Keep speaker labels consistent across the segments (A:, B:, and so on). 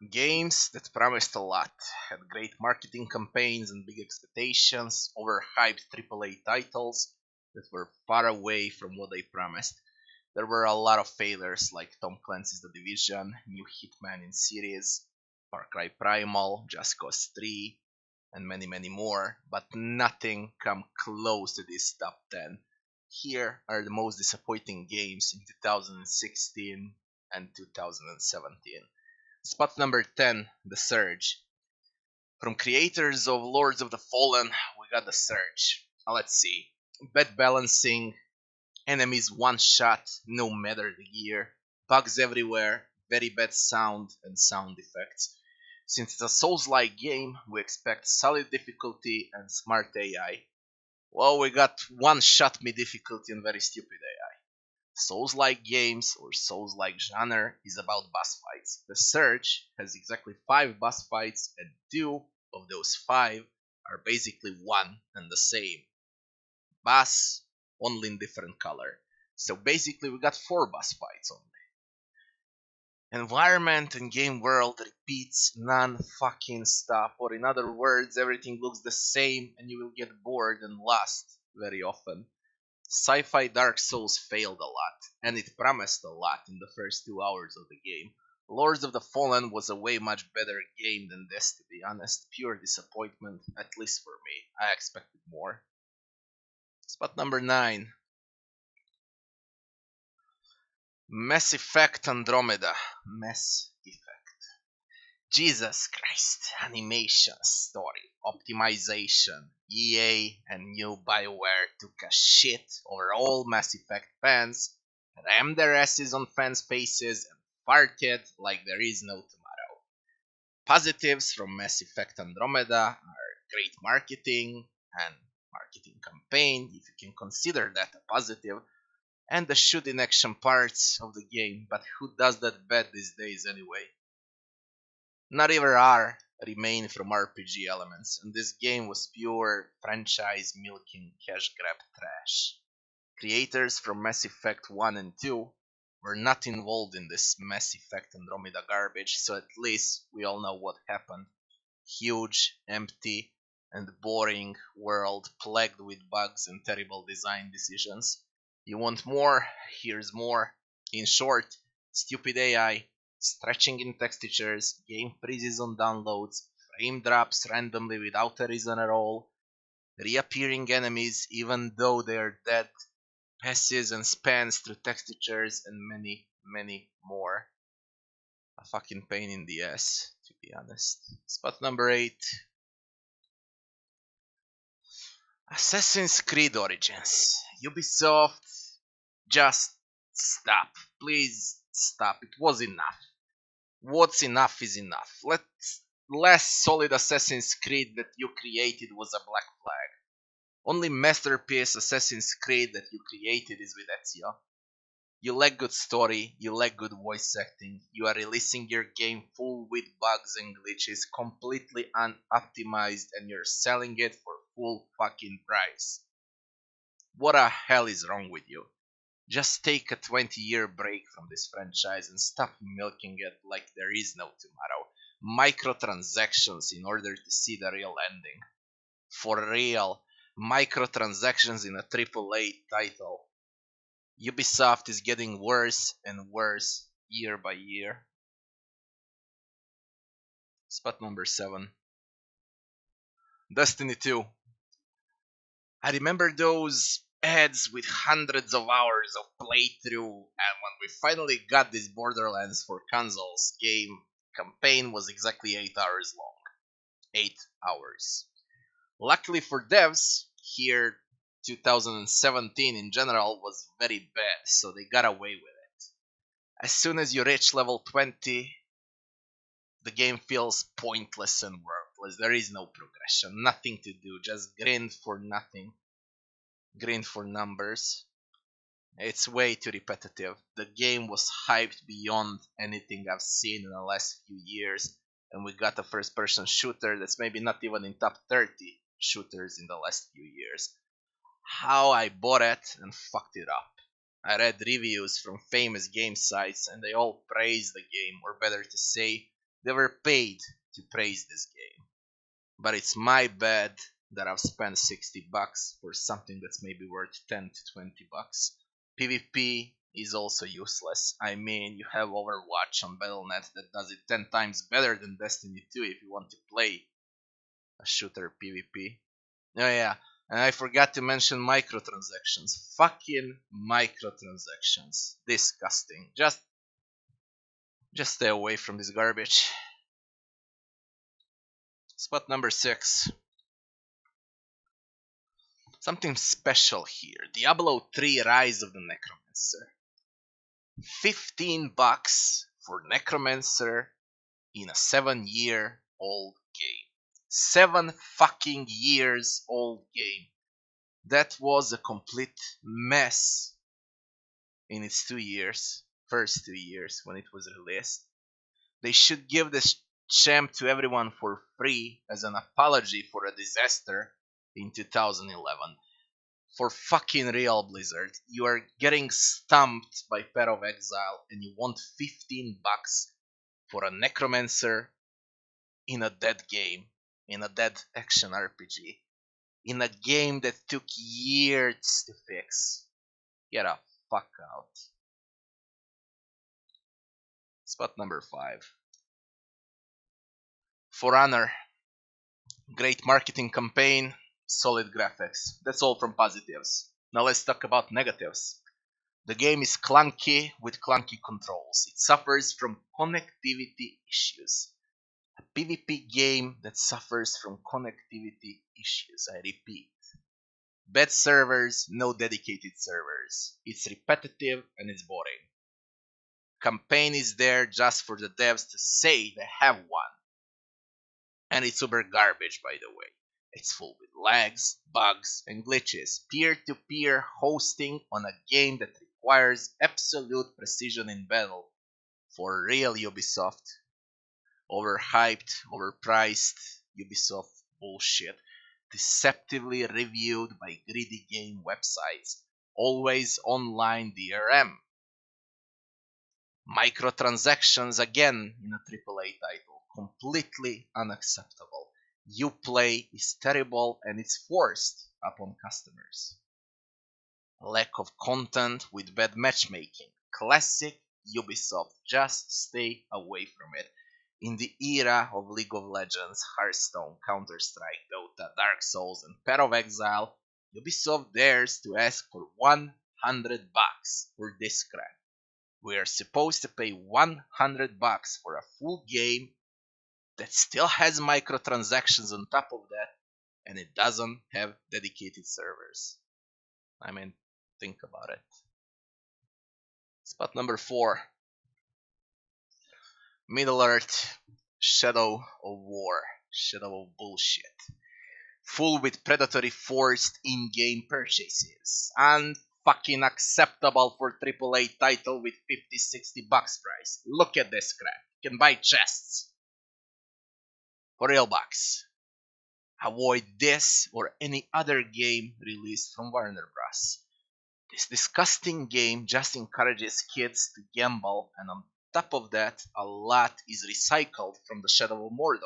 A: Games that promised a lot, had great marketing campaigns and big expectations, overhyped AAA titles that were far away from what they promised. There were a lot of failures like Tom Clancy's The Division, new Hitman in series, Far Cry Primal, Just Cause 3, and many more, but nothing come close to this top 10. Here are the most disappointing games in 2016 and 2017. Spot number 10, The Surge. From creators of Lords of the Fallen, we got The Surge. Let's see. Bad balancing, enemies one shot, no matter the gear, bugs everywhere, very bad sound and sound effects. Since it's a Souls-like game, we expect solid difficulty and smart AI. Well, we got one shot me difficulty and very stupid AI. Souls-like games or Souls-like genre is about boss fights. The Surge has exactly 5 boss fights, and 2 of those 5 are basically one and the same boss, only in different color. So basically, we got 4 boss fights only. Environment and game world repeats non-fucking stop, or in other words, everything looks the same and you will get bored and lost very often. Sci-fi Dark Souls failed a lot, and it promised a lot in the first 2 hours of the game. Lords of the Fallen was a way much better game than this, to be honest. Pure disappointment, at least for me. I expected more. Spot number 9. Mass Effect Andromeda. Mass Effect. Jesus Christ. Animation, story, optimization. EA and new BioWare took a shit over all Mass Effect fans, rammed their asses on fans' faces, and farted like there is no tomorrow. Positives from Mass Effect Andromeda are great marketing and marketing campaign, if you can consider that a positive, and the shooting action parts of the game, but who does that bad these days anyway? Not even R remain from RPG elements, and this game was pure franchise milking cash grab trash. Creators from Mass Effect 1 and 2 were not involved in this Mass Effect Andromeda garbage, so at least we all know what happened. Huge, empty, and boring world plagued with bugs and terrible design decisions. You want more? Here's more. In short, stupid AI, stretching in textures, game freezes on downloads, frame drops randomly without a reason at all, reappearing enemies even though they are dead, passes and spans through textures, and many more. A fucking pain in the ass, to be honest. Spot number 8. Assassin's Creed Origins. Ubisoft, just stop. Please stop. It was enough. What's enough is enough. Last solid Assassin's Creed that you created was a Black Flag. Only masterpiece Assassin's Creed that you created is with Ezio. You lack good story, you lack good voice acting, you are releasing your game full with bugs and glitches, completely unoptimized, and you're selling it for full fucking price. What the hell is wrong with you? Just take a 20-year break from this franchise and stop milking it like there is no tomorrow. Microtransactions in order to see the real ending. For real, microtransactions in a AAA title. Ubisoft is getting worse and worse year by year. Spot number 7. Destiny 2. I remember those ads with hundreds of hours of playthrough, and when we finally got this Borderlands for consoles game, campaign was exactly 8 hours long. 8 hours. Luckily for devs, here 2017 in general was very bad, so they got away with it. As soon as you reach level 20, the game feels pointless and worthless. There is no progression, nothing to do, just grind for nothing. Grind for numbers. It's way too repetitive. The game was hyped beyond anything I've seen in the last few years, and we got a first person shooter that's maybe not even in top 30 shooters in the last few years. How I bought it and fucked it up. I read reviews from famous game sites and they all praised the game, or better to say, They were paid to praise this game. But it's my bad that I've spent $60 for something that's maybe worth 10 to $20. PvP is also useless. I mean, you have Overwatch on Battle.net that does it 10 times better than Destiny 2 if you want to play a shooter PvP. Oh yeah, and I forgot to mention microtransactions. Fucking microtransactions. Disgusting. Just stay away from this garbage. Spot number 6. Something special here. Diablo 3 Rise of the Necromancer. $15 for Necromancer in a 7-year-old game. 7 fucking years old game. That was a complete mess in its first 2 years when it was released. They should give this champ to everyone for free as an apology for a disaster in 2011. For fucking real, Blizzard, you are getting stumped by Path of Exile and you want $15 for a Necromancer in a dead game, in a dead action RPG, in a game that took years to fix. Get a fuck out. Spot number 5. For Honor. Great marketing campaign, solid graphics. That's all from positives. Now let's talk about negatives. The game is clunky with clunky controls. It suffers from connectivity issues. A PvP game that suffers from connectivity issues, I repeat. Bad servers, no dedicated servers. It's repetitive and it's boring. Campaign is there just for the devs to say they have one. And it's uber garbage, by the way. It's full with lags, bugs, and glitches. Peer-to-peer hosting on a game that requires absolute precision in battle. For real, Ubisoft. Overhyped, overpriced Ubisoft bullshit. Deceptively reviewed by greedy game websites. Always online DRM. Microtransactions again in a AAA title. Completely unacceptable. Uplay is terrible and it's forced upon customers. Lack of content with bad matchmaking. Classic Ubisoft. Just stay away from it. In the era of League of Legends, Hearthstone, Counter-Strike, Dota, Dark Souls, and Path of Exile, Ubisoft dares to ask for $100 for this crap. We are supposed to pay $100 for a full game that still has microtransactions on top of that, and it doesn't have dedicated servers. I mean, think about it. Spot number 4. Middle-earth, Shadow of War, Shadow of Bullshit. Full with predatory forced in-game purchases. Unfucking acceptable for AAA title with $50-$60 price. Look at this crap. You can buy chests for real bucks. Avoid this or any other game released from Warner Bros. This disgusting game just encourages kids to gamble, and on top of that, a lot is recycled from the Shadow of Mordor.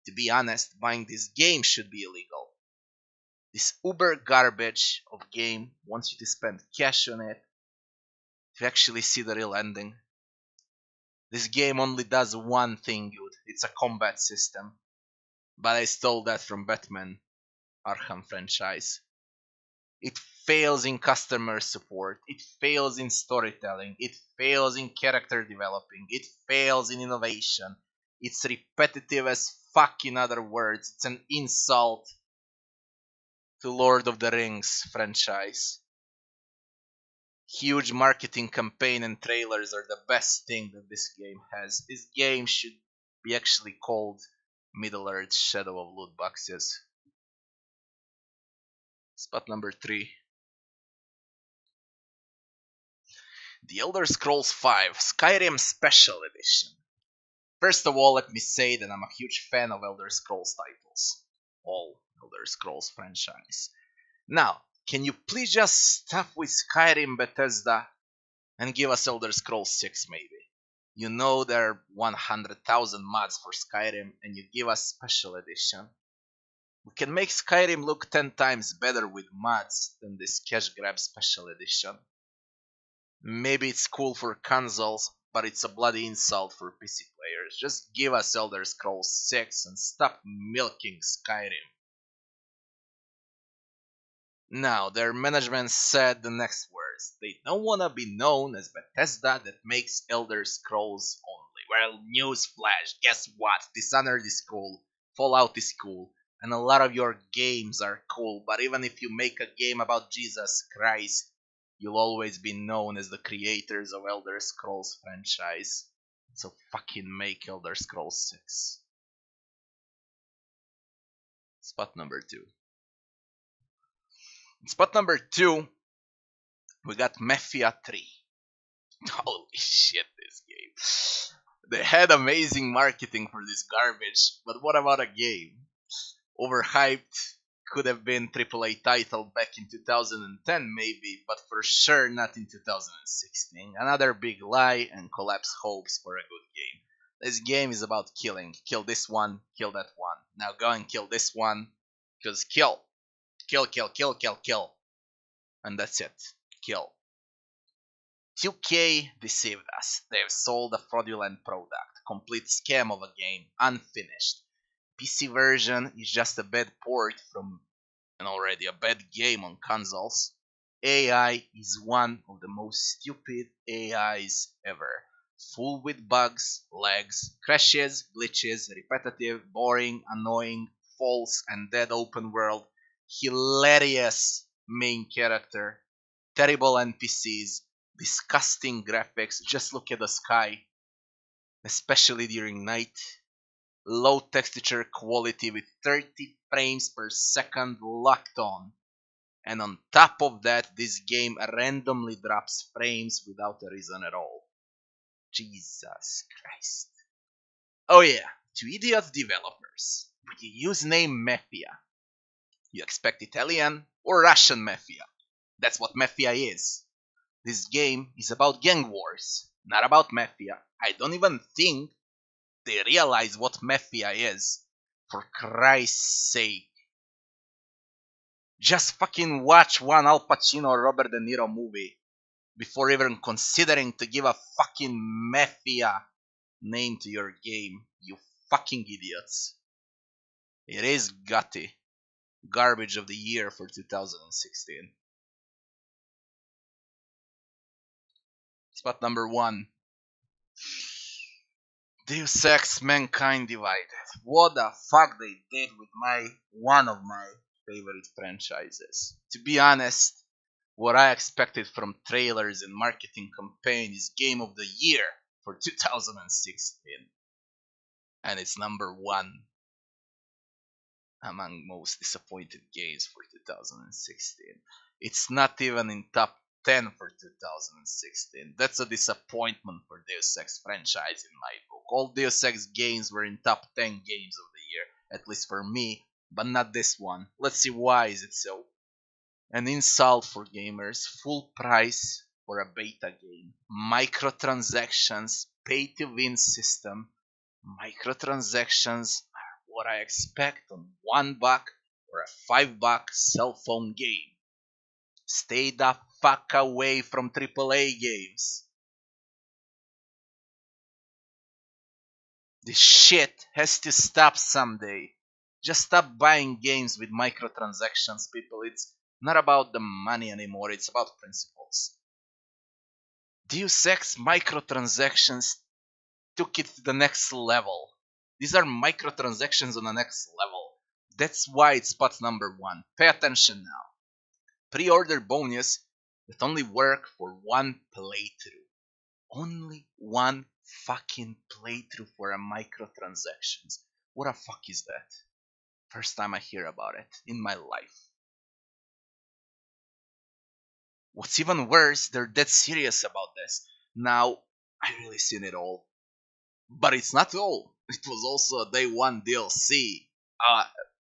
A: To be honest, buying this game should be illegal. This uber garbage of game wants you to spend cash on it to actually see the real ending. This game only does one thing good. It's a combat system. But I stole that from Batman Arkham franchise. It fails in customer support. It fails in storytelling. It fails in character developing. It fails in innovation. It's repetitive as fuck, in other words. It's an insult to Lord of the Rings franchise. Huge marketing campaign and trailers are the best thing that this game has. This game should be actually called Middle-earth Shadow of Loot Boxes. Spot number 3. The Elder Scrolls V Skyrim Special Edition. First of all, let me say that I'm a huge fan of Elder Scrolls titles. All Elder Scrolls franchise. Now, can you please just stop with Skyrim, Bethesda, and give us Elder Scrolls 6 maybe? You know there are 100,000 mods for Skyrim and you give us special edition. We can make Skyrim look 10 times better with mods than this cash grab special edition. Maybe it's cool for consoles, but it's a bloody insult for PC players. Just give us Elder Scrolls 6 and stop milking Skyrim. Now, their management said the next words. They don't wanna be known as Bethesda that makes Elder Scrolls only. Well, newsflash, guess what? Dishonored is cool, Fallout is cool, and a lot of your games are cool, but even if you make a game about Jesus Christ, you'll always be known as the creators of Elder Scrolls franchise. So fucking make Elder Scrolls 6. Spot number 2. Spot number 2, we got Mafia 3. Holy shit, this game. They had amazing marketing for this garbage, but what about a game? Overhyped, could have been AAA title back in 2010 maybe, but for sure not in 2016. Another big lie and collapse hopes for a good game. This game is about killing. Kill this one, kill that one. Now go and kill this one, because kill. Kill, kill, kill, kill, kill. And that's it. Kill. 2K deceived us. They've sold a fraudulent product. Complete scam of a game. Unfinished. PC version is just a bad port from an already a bad game on consoles. AI is one of the most stupid AIs ever. Full with bugs, lags, crashes, glitches, repetitive, boring, annoying, false and dead open world, hilarious main character, terrible NPCs, disgusting graphics. Just look at the sky, especially during night. Low texture quality with 30 frames per second locked on. And on top of that, this game randomly drops frames without a reason at all. Jesus Christ. Oh yeah, to idiot developers, with the username Mafia. You expect Italian or Russian Mafia. That's what Mafia is. This game is about gang wars, not about Mafia. I don't even think they realize what Mafia is. For Christ's sake. Just fucking watch one Al Pacino or Robert De Niro movie before even considering to give a fucking Mafia name to your game, you fucking idiots. It is gutty. Garbage of the year for 2016. Spot number 1. Deus Ex Mankind Divided. What the fuck they did with one of my favorite franchises. To be honest, what I expected from trailers and marketing campaign is game of the year for 2016. And it's number 1 among most disappointed games for 2016. It's not even in top 10 for 2016. That's a disappointment for Deus Ex franchise in my book. All Deus Ex games were in top 10 games of the year, at least for me, but not this one. Let's see why is it so. An insult for gamers, full price for a beta game, microtransactions, pay to win system. Microtransactions are what I expect on $1 or a $5 cell phone game. Stay the fuck away from AAA games. This shit has to stop someday. Just stop buying games with microtransactions, people. It's not about the money anymore, it's about principles. Deus Ex microtransactions took it to the next level. These are microtransactions on the next level. That's why it's spot number 1. Pay attention now. Pre-order bonus that only work for one playthrough. Only one fucking playthrough for a microtransactions. What the fuck is that? First time I hear about it in my life. What's even worse, they're dead serious about this. Now, I really seen it all. But it's not all. It was also a day 1 DLC.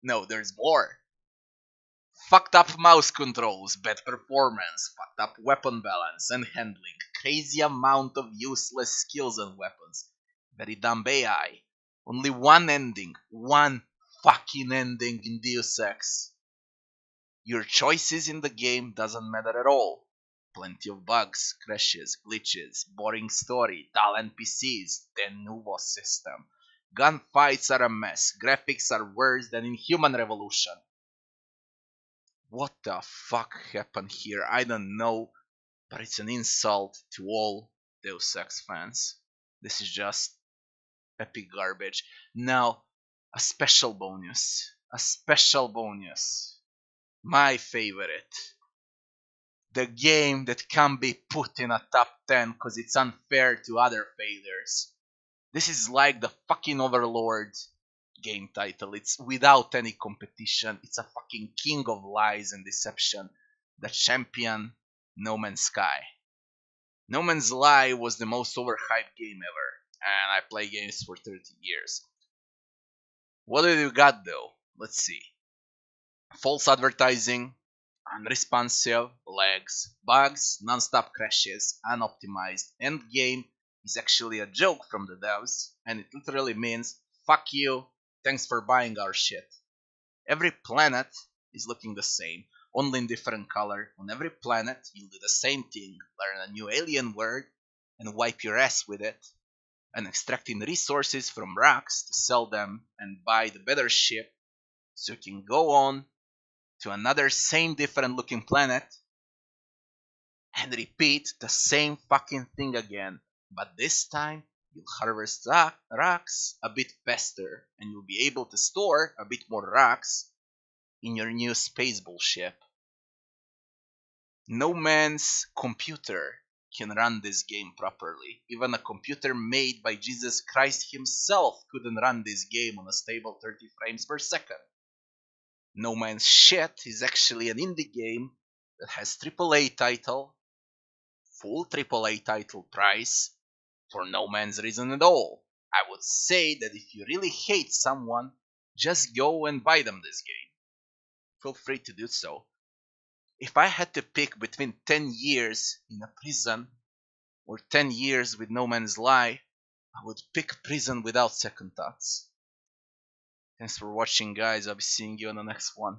A: No, there's more. Fucked up mouse controls, bad performance, fucked up weapon balance and handling, crazy amount of useless skills and weapons, very dumb AI, only one fucking ending in Deus Ex. Your choices in the game doesn't matter at all. Plenty of bugs, crashes, glitches, boring story, dull NPCs, de novo system. Gunfights are a mess, graphics are worse than in Human Revolution. What the fuck happened here? I don't know, but it's an insult to all Deus Ex fans. This is just epic garbage. Now, a special bonus. A special bonus. My favorite. The game that can be put in a top 10 because it's unfair to other failures. This is like the fucking Overlord game title. It's without any competition. It's a fucking king of lies and deception. The champion, No Man's Sky. No Man's Sky was the most overhyped game ever, and I play games for 30 years. What do you got though? Let's see. False advertising, unresponsive, lags, bugs, non-stop crashes, unoptimized endgame is actually a joke from the devs, and it literally means fuck you, thanks for buying our shit. Every planet is looking the same, only in different color. On every planet, you'll do the same thing, learn a new alien word, and wipe your ass with it, and extracting resources from rocks to sell them and buy the better ship, so you can go on to another same different looking planet and repeat the same fucking thing again. But this time, you'll harvest rocks a bit faster, and you'll be able to store a bit more rocks in your new space bullship. No man's computer can run this game properly. Even a computer made by Jesus Christ himself couldn't run this game on a stable 30 frames per second. No Man's Shit is actually an indie game that has AAA title, full AAA title price, for no man's reason at all. I would say that if you really hate someone, just go and buy them this game. Feel free to do so. If I had to pick between 10 years in a prison or 10 years with No Man's Lie, I would pick prison without second thoughts. Thanks for watching, guys. I'll be seeing you on the next one.